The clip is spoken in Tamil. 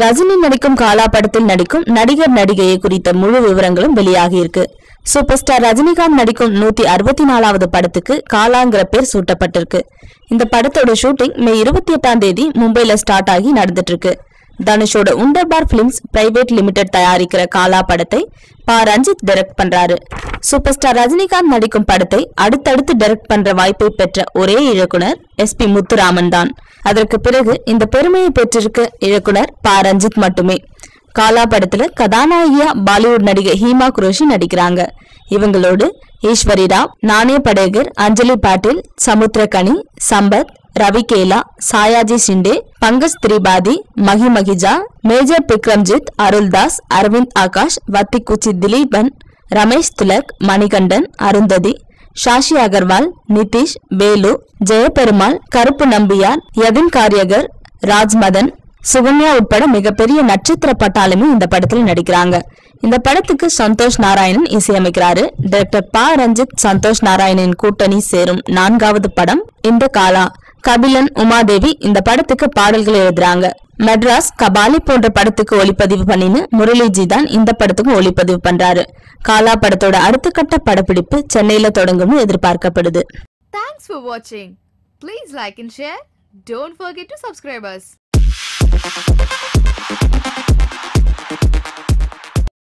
ரஜினி நடிக்கும் காலா படத்தில் நடிக்கும் நடிகர் நடிகையை குறித்த முழு விவரங்களும் வெளியாகி இருக்கு. சூப்பர் ஸ்டார் ரஜினிகாந்த் நடிக்கும் 164வது படத்துக்கு காலாங்கிற பேர் சூட்டப்பட்டிருக்கு. இந்த படத்தோட ஷூட்டிங் மே 28ஆம் தேதி மும்பைல ஸ்டார்ட் ஆகி நடந்துட்டு இருக்கு. தனுஷோட உண்டர்பார் பிலிம்ஸ் பிரைவேட் லிமிடெட் தயாரிக்கிற காலா படத்தை பா ரஞ்சித் டைரக்ட் பண்றாரு. சூப்பர் ஸ்டார் ரஜினிகாந்த் நடிக்கும் படத்தை அடுத்தடுத்து டைரக்ட் பண்ற வாய்ப்பை பெற்ற ஒரே இயக்குனர் SP முத்துராமன் தான். அதற்கு பிறகு இந்த பெருமையை பெற்றிருக்க இயக்குனர் பா ரஞ்சித் மட்டுமே. காலா படத்துல கதாநாயகியா பாலிவுட் நடிகை ஹீமா குரேஷி நடிக்கிறாங்க. இவங்களோடு ஈஸ்வரி ராவ், நானே படேகர், அஞ்சலி பாட்டில், சமுத்திரகனி, சம்பத், ரவிகேலா, சாயாஜி ஷிண்டே, பங்கஜ் திரிபாதி, மகிமகிஜா, மேஜர் பிக்ரம்ஜித், அருள்தாஸ், அரவிந்த் ஆகாஷ், வத்திக்குச்சி திலீபன், ரமேஷ் திலக், மணிகண்டன், அருந்ததி, சாஷி அகர்வால், நிதிஷ், வேலு, ஜெயபெருமாள், கருப்பு நம்பியார், யதின் காரியகர், ராஜ்மதன், சுகன்யா உட்பட மிகப்பெரிய நட்சத்திர பட்டாளமே இந்த படத்தில் நடிக்கிறாங்க. இந்த படத்துக்கு சந்தோஷ் நாராயணன் இசையமைக்கிறாரு. டைரக்டர் பா ரஞ்சித் சந்தோஷ் நாராயணனின் கூட்டணி சேரும் 4வது படம் இந்த காலா. கபிலன், உமாதேவி இந்த படத்துக்கு பாடல்கள் எழுதுறாங்க. மெட்ராஸ், கபாலி போன்ற படத்துக்கு ஒளிப்பதிவு பண்ணின்னு முரளிஜி தான் இந்த படத்துக்கும் ஒளிப்பதிவு பண்றாரு. காலா படத்தோட அடுத்த கட்ட படப்பிடிப்பு சென்னையில தொடங்கும்னு எதிர்பார்க்கப்படுது. Thanks for watching. Please like and share. Don't forget to subscribe us.